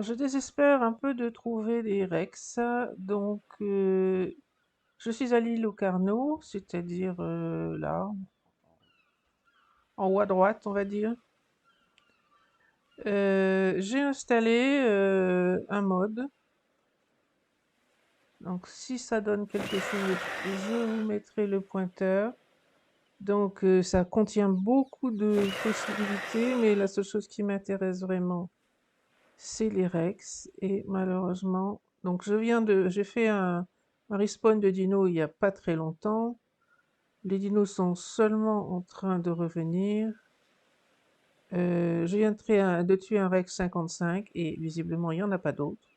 Alors, je désespère un peu de trouver des Rex, donc je suis à l'île Locarno, c'est-à-dire là, en haut à droite, on va dire. J'ai installé un mode, donc si ça donne quelque chose, je vous mettrai le pointeur. Donc ça contient beaucoup de possibilités, mais la seule chose qui m'intéresse vraiment, c'est les Rex. Et malheureusement, donc j'ai fait un respawn de dinos il n'y a pas très longtemps. Les dinos sont seulement en train de revenir. Je viens de tuer un Rex 55 et visiblement il n'y en a pas d'autres.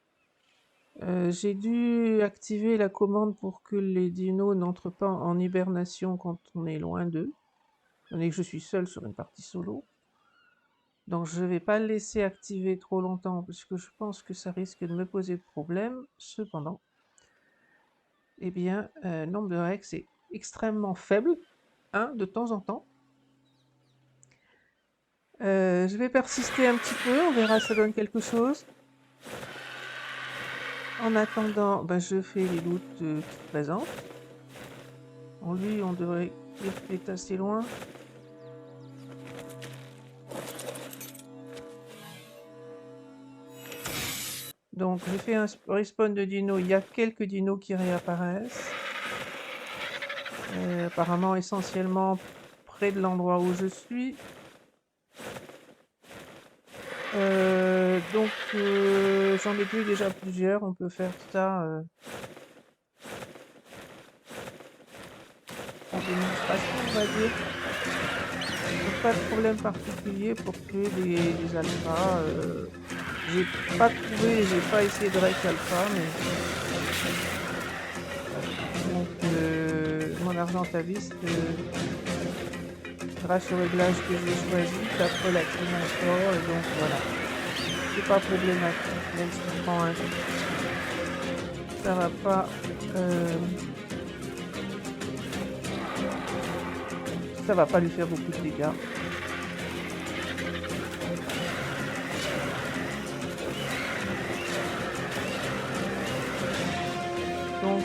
J'ai dû activer la commande pour que les dinos n'entrent pas en hibernation quand on est loin d'eux. Étant donné que je suis seul sur une partie solo. Donc je ne vais pas le laisser activer trop longtemps parce que je pense que ça risque de me poser problème. Cependant, eh bien, le nombre de Rex est extrêmement faible, de temps en temps. Je vais persister un petit peu, on verra si ça donne quelque chose. En attendant, je fais les loots qui se présentent. En lui, on devrait dire qu'il est assez loin. Donc j'ai fait un respawn de dinos, il y a quelques dinos qui réapparaissent. Apparemment essentiellement près de l'endroit où je suis. Donc j'en ai tué déjà plusieurs, on peut faire ça en démonstration, on va dire. Donc, pas de problème particulier pour tuer des alphas. J'ai pas trouvé, j'ai pas essayé de rec alpha, mais donc mon argentaviste grâce au réglage que j'ai choisi, tape relativement fort, et donc voilà. C'est pas problématique, même si je prends un coup. Ça va pas lui faire beaucoup de dégâts. Donc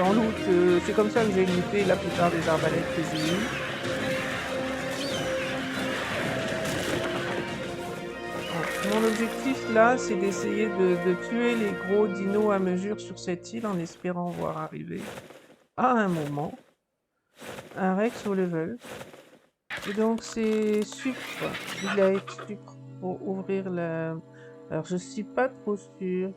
en loot, c'est comme ça que j'ai looté la plupart des arbalètes que j'ai eues. Mon objectif là, c'est d'essayer de tuer les gros dinos à mesure sur cette île en espérant voir arriver à un moment un Rex au level. Et donc c'est sucre, il a été sucre pour ouvrir la... Alors je suis pas trop sûr.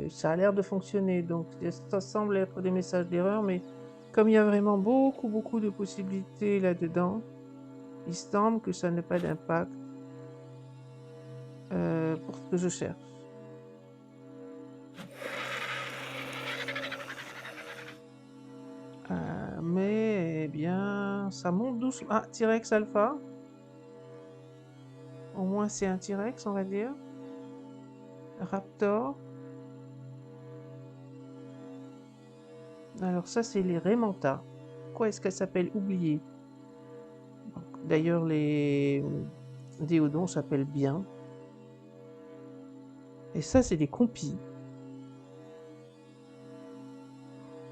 Ça a l'air de fonctionner, donc ça semble être des messages d'erreur, mais comme il y a vraiment beaucoup de possibilités là-dedans, il semble que ça n'ait pas d'impact pour ce que je cherche. Mais eh bien, ça monte doucement. Ah, T-Rex Alpha. Au moins c'est un T-Rex, on va dire. Raptor. Alors ça, c'est les Raymanta. Quoi est-ce qu'elle s'appelle? Oublié. D'ailleurs, les Déodons s'appellent bien. Et ça, c'est des compis.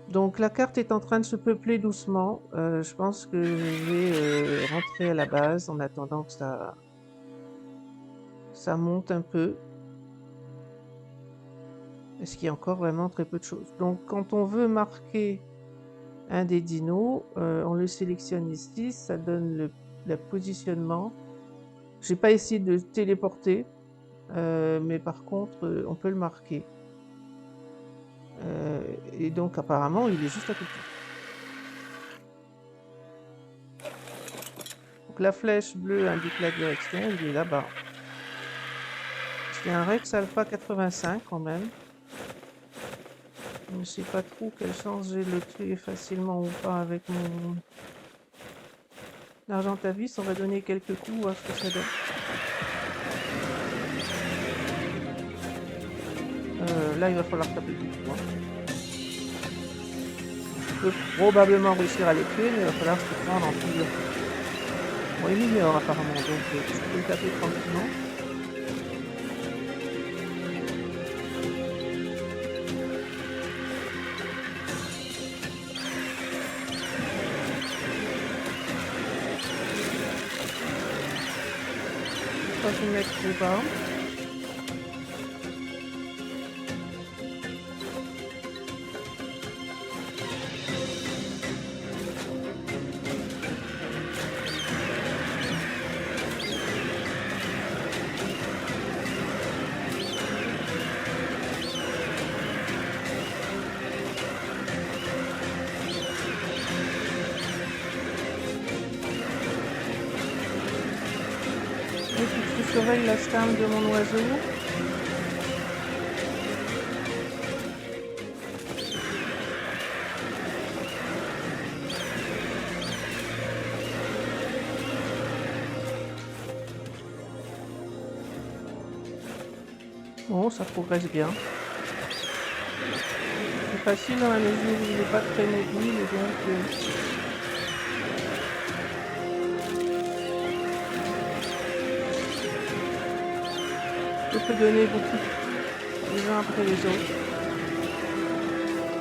Donc la carte est en train de se peupler doucement. Je pense que je vais rentrer à la base en attendant que ça monte un peu. Parce qu'il y a encore vraiment très peu de choses. Donc quand on veut marquer un des dinos, on le sélectionne ici, ça donne le positionnement. J'ai pas essayé de téléporter, mais par contre on peut le marquer. Et donc apparemment il est juste à côté. Donc la flèche bleue indique la direction, il est là-bas. C'est un Rex Alpha 85 quand même. Je ne sais pas trop quelle chance j'ai de le tuer facilement ou pas avec mon argentaviste. On va donner quelques coups, voir ce que ça donne. Là, il va falloir taper du coup. Je peux probablement réussir à les tuer, mais il va falloir se prendre en plusieurs. Bon, il ignore apparemment, donc je peux le taper tranquillement. Pas se mettre trop bas. Et puis tu surveilles la stame de mon oiseau. Bon, ça progresse bien. C'est facile dans la mesure où il n'est pas très mobile, et donc je peux donner beaucoup les uns après les autres.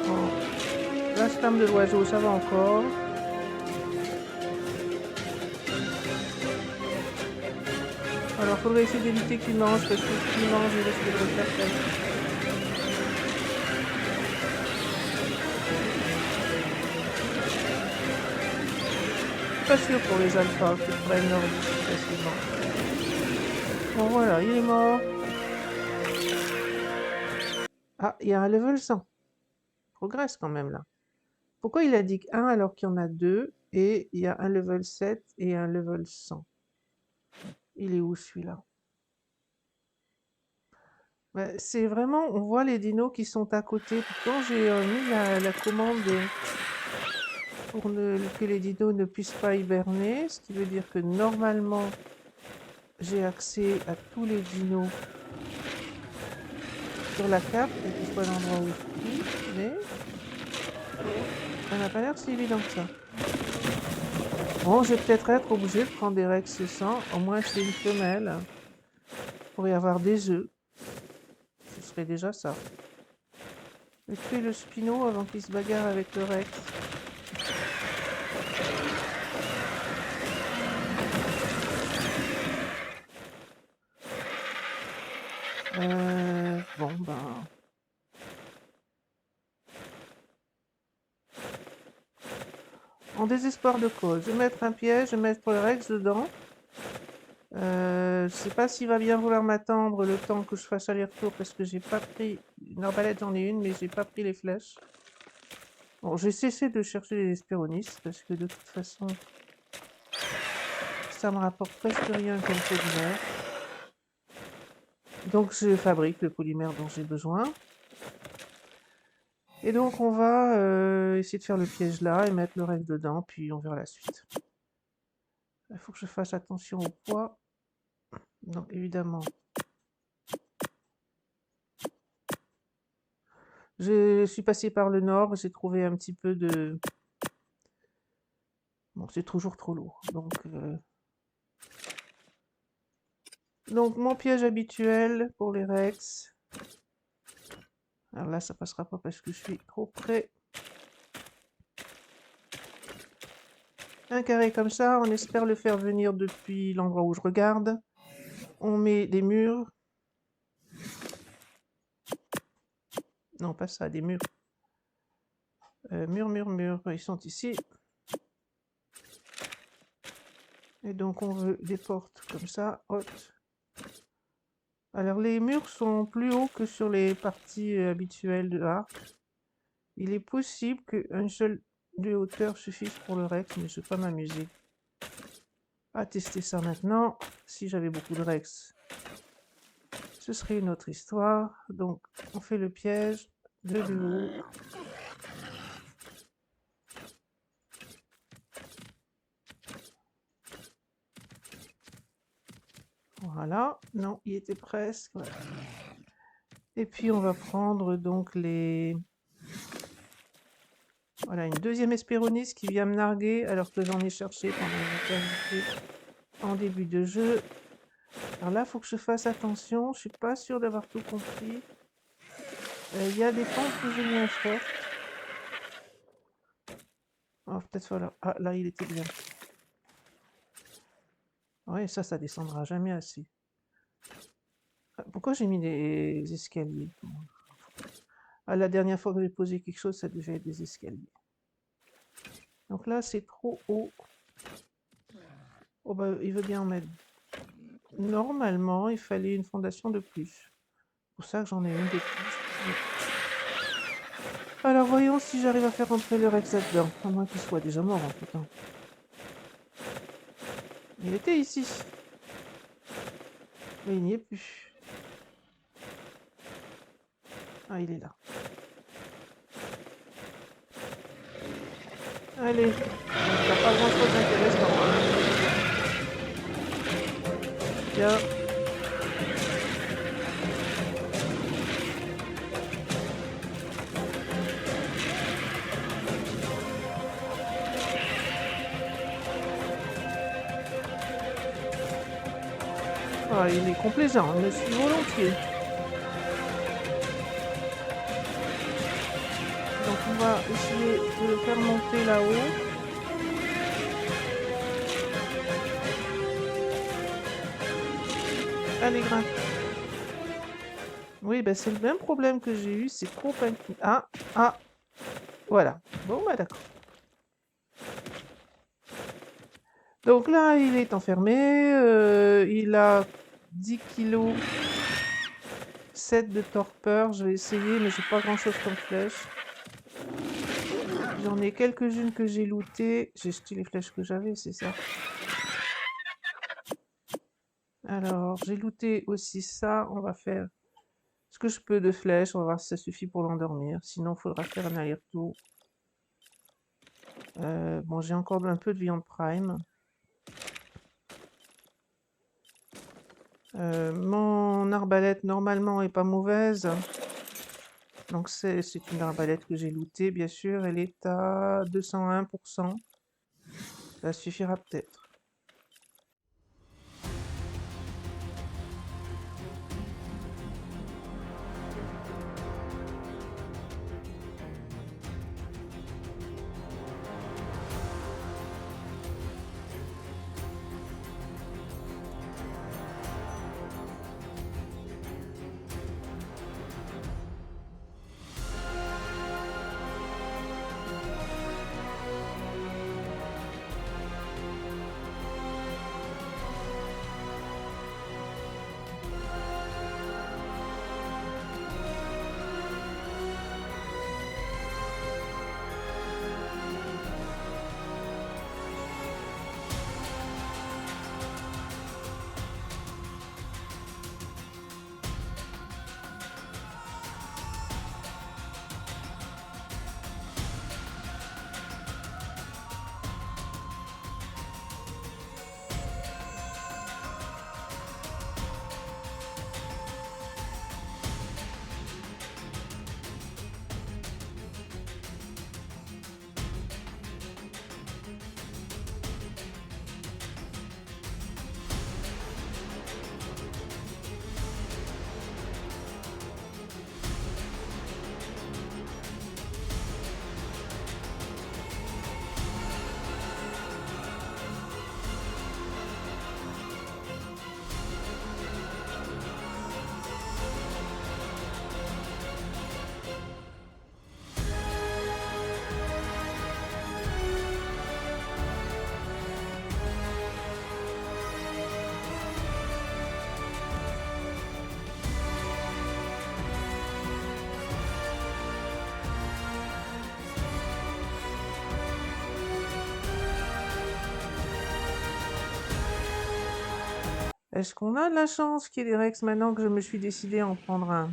Bon. La stame de l'oiseau, ça va encore. Alors, faudrait essayer d'éviter qu'il mange, parce que s'il mange, il risque de le faire perdre. Pas sûr pour les alphas qu'ils prennent leur vie facilement. Bon, voilà, il est mort. Ah, il y a un level 100. Progresse quand même, là. Pourquoi il indique 1 alors qu'il y en a 2, et il y a un level 7 et un level 100? Il est où, celui-là? C'est vraiment, on voit les dinos qui sont à côté. Pourtant, j'ai mis la commande pour que les dinos ne puissent pas hiberner, ce qui veut dire que normalement, j'ai accès à tous les dinos sur la carte, quel que soit l'endroit où je suis, mais ça n'a pas l'air si évident que ça. Bon, je vais peut-être être obligé de prendre des Rex 100, au moins c'est une femelle, pour y avoir des œufs. Ce serait déjà ça. Je vais tuer le Spino avant qu'il se bagarre avec le Rex. Bon, ben... En désespoir de cause, je vais mettre un piège, je vais mettre le Rex dedans. Je sais pas s'il va bien vouloir m'attendre le temps que je fasse aller-retour, parce que j'ai pas pris... Une arbalète, j'en ai une, mais j'ai pas pris les flèches. Bon, j'ai cessé de chercher les espéronistes, parce que de toute façon, ça me rapporte presque rien comme polymère. Donc je fabrique le polymère dont j'ai besoin. Et donc on va essayer de faire le piège là et mettre le reste dedans, puis on verra la suite. Il faut que je fasse attention au poids. Donc évidemment, je suis passé par le nord, j'ai trouvé un petit peu de... Bon, c'est toujours trop lourd. Donc mon piège habituel pour les Rex. Alors là, ça passera pas parce que je suis trop près. Un carré comme ça, on espère le faire venir depuis l'endroit où je regarde. On met des murs. Non, pas ça, des murs. Murs, ils sont ici. Et donc on veut des portes comme ça, hautes. Alors les murs sont plus hauts que sur les parties habituelles de l'arc. Il est possible qu'un seul de hauteur suffise pour le Rex, mais je ne vais pas m'amuser à tester ça maintenant. Si j'avais beaucoup de Rex, ce serait une autre histoire. Donc on fait le piège de haut. Voilà, non, il était presque. Voilà. Et puis on va prendre donc les... Voilà, une deuxième espéroniste qui vient me narguer alors que j'en ai cherché pendant une éternité. en début de jeu. Alors là, il faut que je fasse attention. Je suis pas sûre d'avoir tout compris. Il y a des pentes plus ou moins fortes. Oh, peut-être voilà. Ah, là, il était bien. Ouais, ça descendra jamais assez. Ah, pourquoi j'ai mis des escaliers? Ah, la dernière fois que j'ai posé quelque chose, ça devait être des escaliers. Donc là, c'est trop haut. Oh bah, il veut bien en mettre. Normalement, il fallait une fondation de plus. C'est pour ça que j'en ai une de plus. Alors voyons si j'arrive à faire rentrer le Rex là-dedans. À moins qu'il soit déjà mort entre temps. Il était ici. Mais il n'y est plus. Ah, il est là. Allez. T'as pas grand chose d'intéressant. Tiens. Ah, il est complaisant, je me suis volontiers. Donc on va essayer de le faire monter là-haut. Allez, grimpe. Oui, ben c'est le même problème que j'ai eu, c'est trop incliné. Ah, voilà. Bon, bah d'accord. Donc là, il est enfermé, il a 10 kilos, 7 de torpeur, je vais essayer, mais j'ai pas grand chose comme flèche. J'en ai quelques-unes que j'ai lootées, j'ai jeté les flèches que j'avais, c'est ça. Alors, j'ai looté aussi ça, on va faire ce que je peux de flèches, on va voir si ça suffit pour l'endormir, sinon il faudra faire un aller-retour. Bon, j'ai encore un peu de viande prime. Mon arbalète, normalement, est pas mauvaise. Donc c'est une arbalète que j'ai lootée, bien sûr. Elle est à 201%. Ça suffira peut-être. Est-ce qu'on a de la chance qu'il y ait des Rex maintenant que je me suis décidé à en prendre un?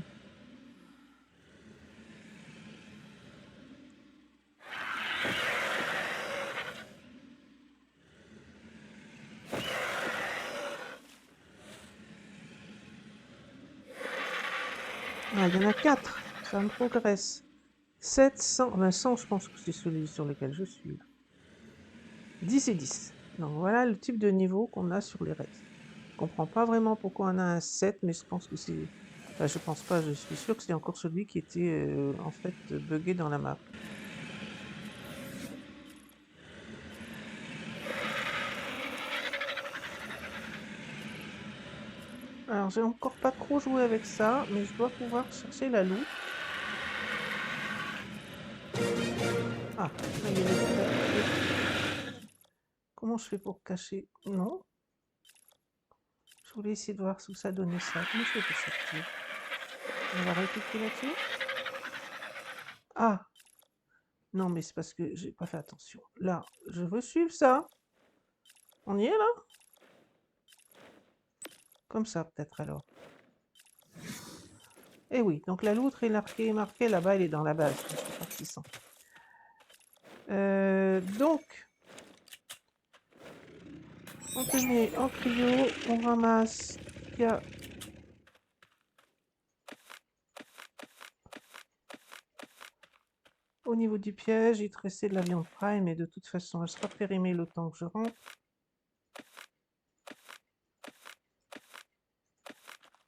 Ah, il y en a 4. Ça me progresse. 700, 100, je pense que c'est celui sur lequel je suis. 10 et 10. Donc voilà le type de niveau qu'on a sur les Rex. Je comprends pas vraiment pourquoi on a un 7, mais je pense que c'est... Enfin, je pense pas, je suis sûr que c'est encore celui qui était en fait buggé dans la map. Alors j'ai encore pas trop joué avec ça, mais je dois pouvoir chercher la loot. Ah, ça y est, le loot est activé. Comment je fais pour cacher? Non. Je voulais essayer de voir où ça donnait ça. Comment je fais pour sortir? On va recliquer là-dessus. Ah! Non, mais c'est parce que j'ai pas fait attention. Là, je veux suivre ça. On y est là? Comme ça peut-être alors. Eh oui, donc la loutre est marquée là-bas, elle est dans la base. Je suis parti sans. Donc, on te met en trio, on ramasse ce qu'il y a. Au niveau du piège, il te restait de la viande prime, et de toute façon, elle sera périmée le temps que je rentre.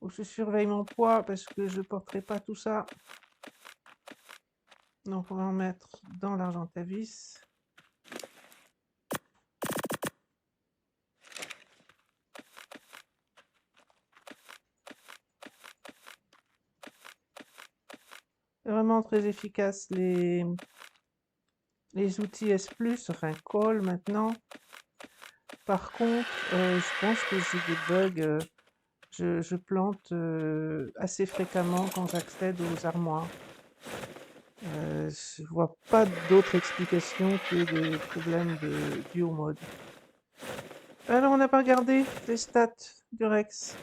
Faut que je surveille mon poids parce que je ne porterai pas tout ça. Donc on va en mettre dans l'argentavis. C'est vraiment très efficace les outils S+, enfin Call maintenant. Par contre, je pense que j'ai des bugs. Je plante assez fréquemment quand j'accède aux armoires. Je vois pas d'autre explication que des problèmes de duo mode. Alors, on n'a pas regardé les stats du Rex.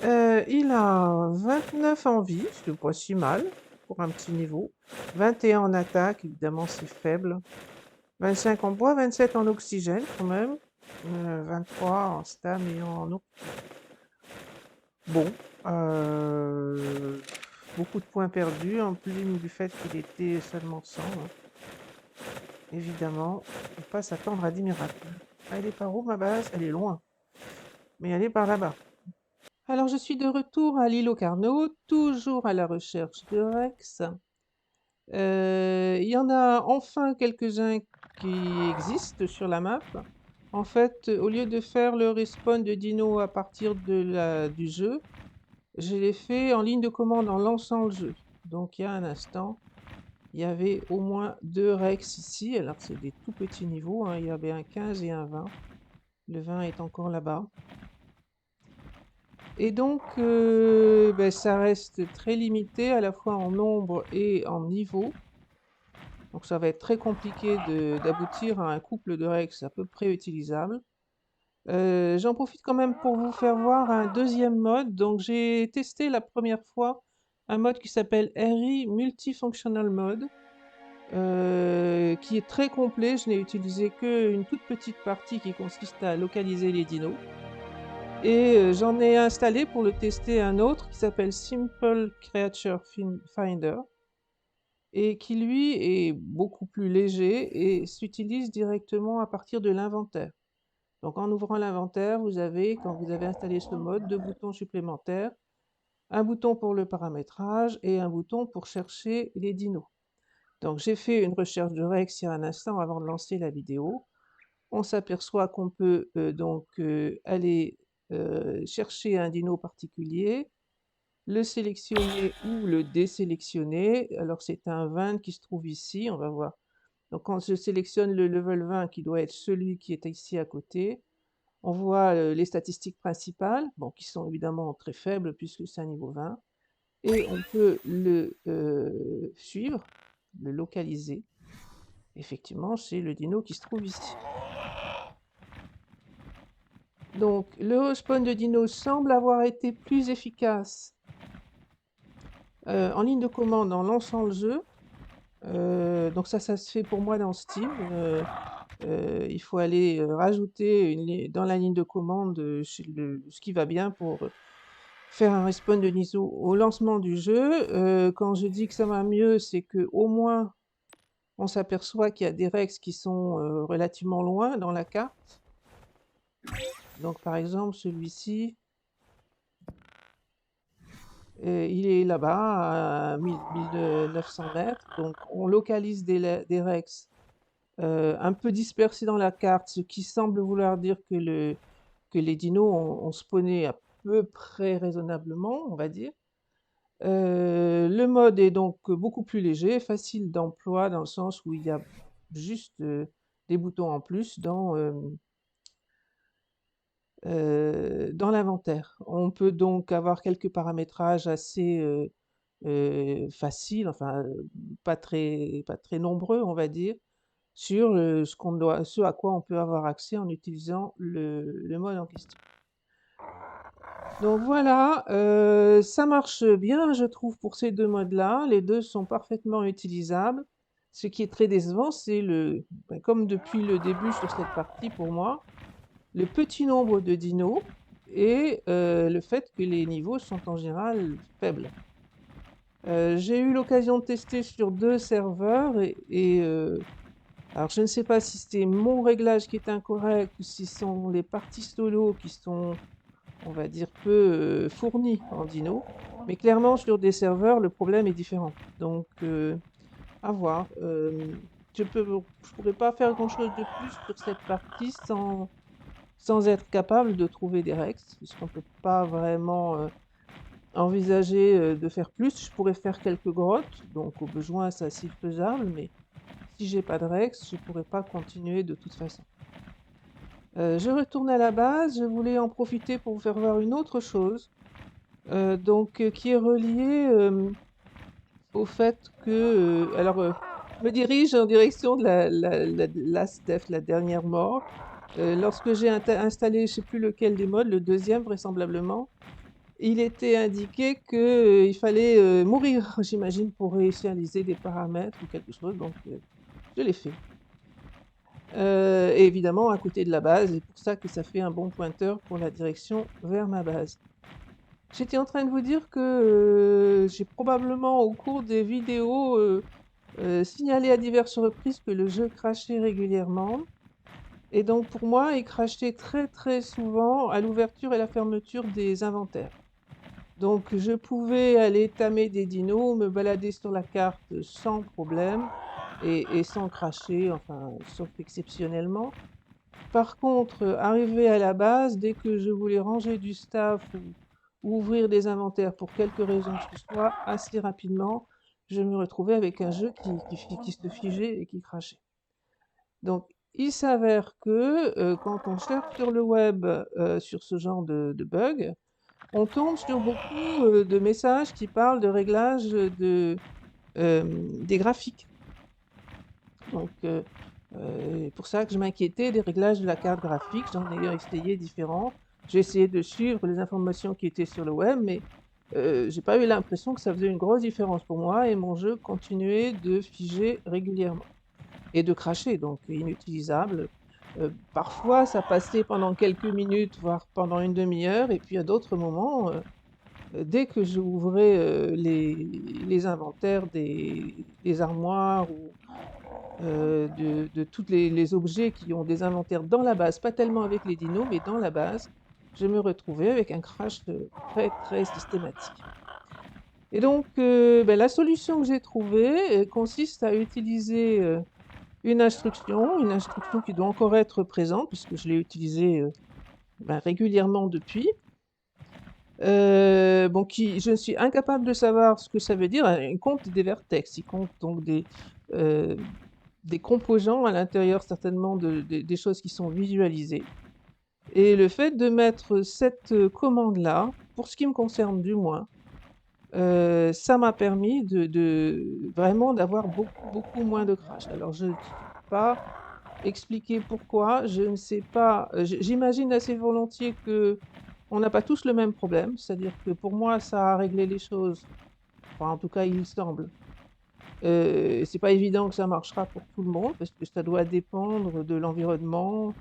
Il a 29 en vie, c'est pas si mal pour un petit niveau. 21 en attaque, évidemment c'est faible. 25 en bois, 27 en oxygène quand même. 23 en stam et en eau. Bon, beaucoup de points perdus, en plus du fait qu'il était seulement 100. Évidemment, on ne peut pas s'attendre à des miracles. Elle est par où ma base? Elle est loin, mais elle est par là-bas. Alors je suis de retour à l'îlot Carnot, toujours à la recherche de Rex. Il y en a enfin quelques-uns qui existent sur la map. En fait, au lieu de faire le respawn de dino à partir du jeu, je l'ai fait en ligne de commande en lançant le jeu. Donc il y a un instant, il y avait au moins 2 Rex ici. Alors c'est des tout petits niveaux, hein. Il y avait un 15 et un 20. Le 20 est encore là-bas. Et donc, ça reste très limité à la fois en nombre et en niveau. Donc ça va être très compliqué d'aboutir à un couple de Rex à peu près utilisable. J'en profite quand même pour vous faire voir un deuxième mode. Donc j'ai testé la première fois un mode qui s'appelle RI Multifunctional Mode, qui est très complet. Je n'ai utilisé qu'une toute petite partie qui consiste à localiser les dinos. Et j'en ai installé pour le tester un autre qui s'appelle Simple Creature Finder, et qui lui est beaucoup plus léger et s'utilise directement à partir de l'inventaire. Donc en ouvrant l'inventaire, vous avez, quand vous avez installé ce mode, 2 boutons supplémentaires, un bouton pour le paramétrage et un bouton pour chercher les dinos. Donc j'ai fait une recherche de Rex il y a un instant avant de lancer la vidéo. On s'aperçoit qu'on peut aller chercher un dino particulier, le sélectionner ou le désélectionner. Alors c'est un 20 qui se trouve ici, on va voir. Donc quand je sélectionne le level 20 qui doit être celui qui est ici à côté, on voit les statistiques principales, bon, qui sont évidemment très faibles puisque c'est un niveau 20, et on peut le suivre, le localiser. Effectivement, c'est le dino qui se trouve ici. Donc, le respawn de dino semble avoir été plus efficace en ligne de commande en lançant le jeu. Donc ça se fait pour moi dans Steam. Il faut aller rajouter dans la ligne de commande ce qui va bien pour faire un respawn de dino au lancement du jeu. Quand je dis que ça va mieux, c'est que au moins on s'aperçoit qu'il y a des Rex qui sont relativement loin dans la carte. Donc par exemple celui-ci, il est là-bas à 1900 mètres. Donc on localise des Rex un peu dispersés dans la carte, ce qui semble vouloir dire que les dinos ont spawné à peu près raisonnablement, on va dire. Le mode est donc beaucoup plus léger, facile d'emploi dans le sens où il y a juste des boutons en plus dans l'inventaire. On peut donc avoir quelques paramétrages assez faciles, enfin pas très nombreux, on va dire, sur ce à quoi on peut avoir accès en utilisant le mode en question. Donc voilà, ça marche bien, je trouve, pour ces deux modes-là. Les deux sont parfaitement utilisables. Ce qui est très décevant, c'est comme depuis le début sur cette partie pour moi, le petit nombre de dinos et le fait que les niveaux sont en général faibles. J'ai eu l'occasion de tester sur 2 serveurs alors je ne sais pas si c'est mon réglage qui est incorrect ou si ce sont les parties solo qui sont, on va dire, peu fournies en dino, mais clairement sur des serveurs, le problème est différent. Donc à voir. Je pourrais pas faire grand-chose de plus sur cette partie sans être capable de trouver des Rex, puisqu'on ne peut pas vraiment envisager de faire plus. Je pourrais faire quelques grottes, donc au besoin ça c'est faisable, mais si j'ai pas de Rex, je pourrais pas continuer de toute façon. Je retourne à la base, je voulais en profiter pour vous faire voir une autre chose, qui est reliée au fait que... je me dirige en direction de la Last Death, la dernière mort. Lorsque j'ai installé, je sais plus lequel des modes, le deuxième vraisemblablement, il était indiqué qu'il fallait mourir, j'imagine, pour réinitialiser des paramètres ou quelque chose, donc je l'ai fait. Et évidemment à côté de la base, c'est pour ça que ça fait un bon pointeur pour la direction vers ma base. J'étais en train de vous dire que j'ai probablement au cours des vidéos signalé à diverses reprises que le jeu crachait régulièrement. Et donc pour moi, il crachait très très souvent à l'ouverture et la fermeture des inventaires. Donc je pouvais aller tamer des dinos, me balader sur la carte sans problème et sans cracher, enfin sauf exceptionnellement. Par contre, arrivé à la base, dès que je voulais ranger du staff ou ouvrir des inventaires pour quelque raison que ce soit, assez rapidement, je me retrouvais avec un jeu qui se figeait et qui crachait. Donc, il s'avère que quand on cherche sur le web sur ce genre de bug, on tombe sur beaucoup de messages qui parlent de réglage des graphiques. Donc, c'est pour ça que je m'inquiétais des réglages de la carte graphique. J'en ai essayé différents. J'ai essayé de suivre les informations qui étaient sur le web, mais j'ai pas eu l'impression que ça faisait une grosse différence pour moi et mon jeu continuait de figer régulièrement et de cracher, donc inutilisable. Parfois, ça passait pendant quelques minutes, voire pendant une demi-heure, et puis à d'autres moments, dès que j'ouvrais les inventaires des armoires ou de tous les objets qui ont des inventaires dans la base, pas tellement avec les dinos, mais dans la base, je me retrouvais avec un crash très très systématique. Et donc, la solution que j'ai trouvée consiste à utiliser une instruction qui doit encore être présente, puisque je l'ai utilisée régulièrement depuis. Je suis incapable de savoir ce que ça veut dire. Il compte des vertex, il compte donc des composants à l'intérieur certainement des choses qui sont visualisées. Et le fait de mettre cette commande-là, pour ce qui me concerne du moins, ça m'a permis vraiment d'avoir beaucoup moins de crash. Alors je ne sais pas expliquer pourquoi, je ne sais pas, j'imagine assez volontiers que on n'a pas tous le même problème, c'est-à-dire que pour moi ça a réglé les choses, enfin en tout cas il semble. C'est pas évident que ça marchera pour tout le monde parce que ça doit dépendre de l'environnement,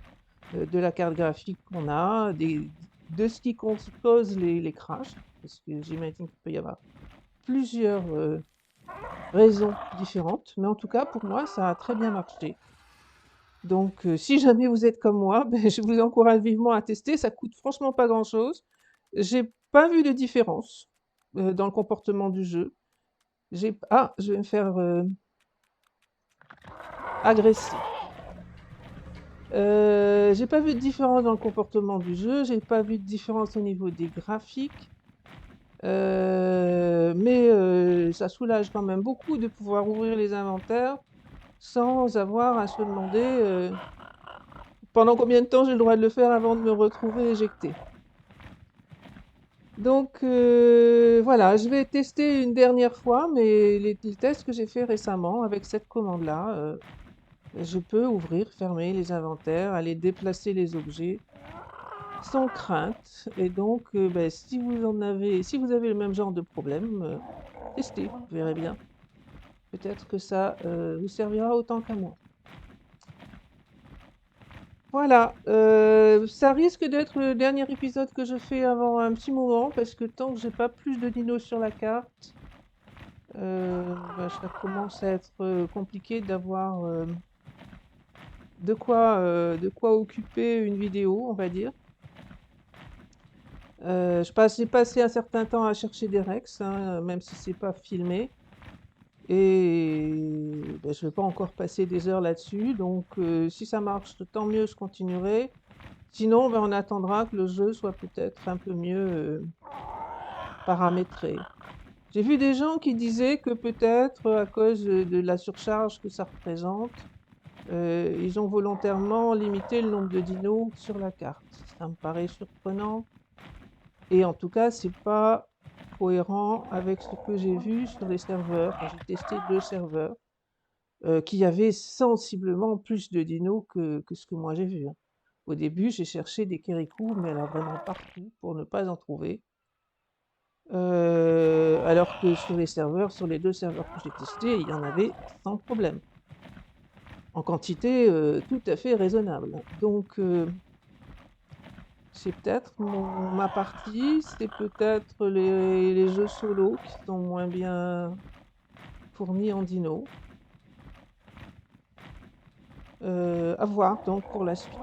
de la carte graphique qu'on a, de ce qui cause les crashs, parce que j'imagine qu'il peut y avoir plusieurs raisons différentes, mais en tout cas, pour moi, ça a très bien marché. Donc, si jamais vous êtes comme moi, ben, je vous encourage vivement à tester. Ça coûte franchement pas grand-chose. J'ai pas vu de différence dans le comportement du jeu. Ah, je vais me faire agresser. J'ai pas vu de différence dans le comportement du jeu. J'ai pas vu de différence au niveau des graphiques. Mais ça soulage quand même beaucoup de pouvoir ouvrir les inventaires sans avoir à se demander pendant combien de temps j'ai le droit de le faire avant de me retrouver éjecté. Donc voilà, je vais tester une dernière fois, mais les tests que j'ai fait récemment avec cette commande-là, je peux ouvrir, fermer les inventaires, aller déplacer les objets sans crainte. Et donc, ben, si vous avez le même genre de problème, testez, vous verrez bien. Peut-être que ça vous servira autant qu'à moi. Voilà, ça risque d'être le dernier épisode que je fais avant un petit moment, parce que tant que j'ai pas plus de dinos sur la carte, bah, ça commence à être compliqué d'avoir de quoi occuper une vidéo, on va dire. J'ai passé un certain temps à chercher des Rex, hein, même si c'est pas filmé. Et ben, je vais pas encore passer des heures là-dessus. Donc, si ça marche, tant mieux, je continuerai. Sinon, ben, on attendra que le jeu soit peut-être un peu mieux paramétré. J'ai vu des gens qui disaient que peut-être à cause de la surcharge que ça représente, ils ont volontairement limité le nombre de dinos sur la carte. Ça me paraît surprenant. Et en tout cas, c'est pas cohérent avec ce que j'ai vu sur les serveurs. Quand j'ai testé 2 serveurs qui avaient sensiblement plus de dinos que ce que moi j'ai vu, hein. Au début, j'ai cherché des Kérikou, mais alors vraiment partout pour ne pas en trouver. Alors que sur les 2 serveurs que j'ai testés, il y en avait sans problème. En quantité tout à fait raisonnable. Donc, c'est peut-être ma partie, c'est peut-être les jeux solo qui sont moins bien fournis en dino. À voir donc pour la suite.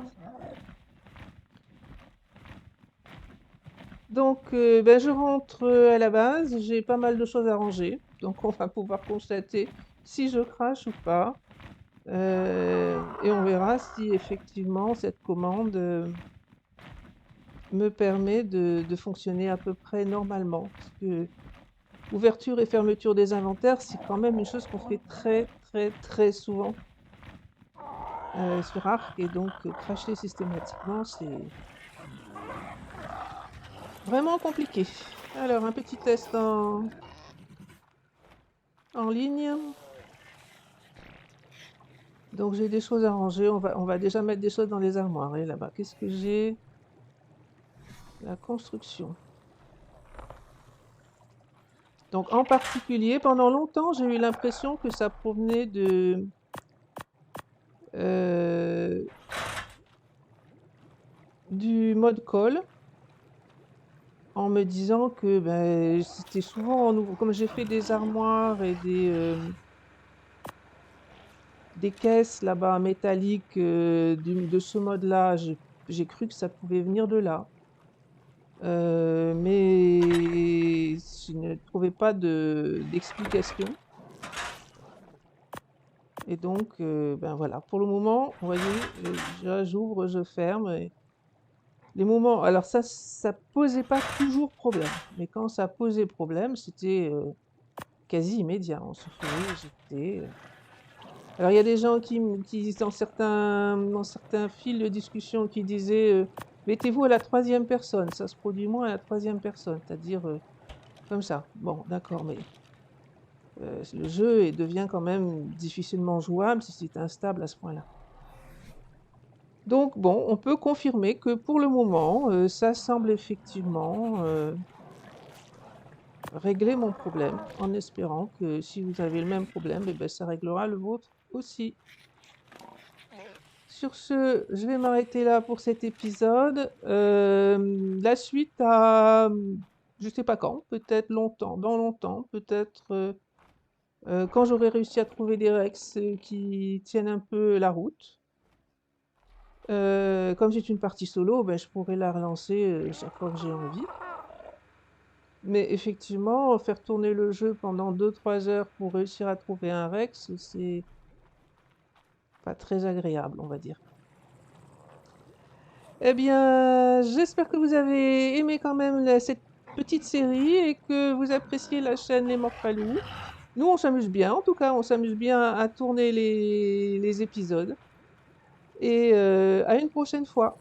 Donc, ben, je rentre à la base, j'ai pas mal de choses à ranger, donc on va pouvoir constater si je crache ou pas. Et on verra si effectivement cette commande me permet de fonctionner à peu près normalement. Parce que ouverture et fermeture des inventaires, c'est quand même une chose qu'on fait très très très souvent sur Arc, et donc cracher systématiquement, c'est vraiment compliqué. Alors, un petit test en ligne. Donc j'ai des choses à ranger, on va déjà mettre des choses dans les armoires. Et là-bas, qu'est-ce que j'ai? La construction. Donc en particulier, pendant longtemps, j'ai eu l'impression que ça provenait du mode call, en me disant que ben, c'était souvent en nouveau. Comme j'ai fait des armoires et des caisses là-bas métalliques de ce mode-là, j'ai cru que ça pouvait venir de là. Mais je ne trouvais pas d'explication. Et donc, ben voilà, pour le moment, vous voyez, j'ouvre, je ferme. Et les moments, alors ça posait pas toujours problème, mais quand ça posait problème, c'était quasi immédiat. On se faisait éjecter. Alors, il y a des gens qui dans certains fils de discussion, qui disaient mettez-vous à la 3e personne, ça se produit moins à la 3e personne, c'est-à-dire comme ça. Bon, d'accord, mais le jeu devient quand même difficilement jouable si c'est instable à ce point-là. Donc bon, on peut confirmer que pour le moment, ça semble effectivement régler mon problème, en espérant que si vous avez le même problème, eh ben, ça réglera le vôtre aussi. Sur ce, je vais m'arrêter là pour cet épisode. La suite à je sais pas quand, peut-être longtemps, dans longtemps, peut-être Quand j'aurai réussi à trouver des Rex qui tiennent un peu la route, comme c'est une partie solo, ben, je pourrais la relancer chaque fois que j'ai envie. Mais effectivement, faire tourner le jeu pendant 2-3 heures pour réussir à trouver un Rex, c'est pas très agréable, on va dire. Eh bien, j'espère que vous avez aimé quand même cette petite série et que vous appréciez la chaîne Les Morpalous. Nous, on s'amuse bien, en tout cas, on s'amuse bien à tourner les épisodes. Et à une prochaine fois.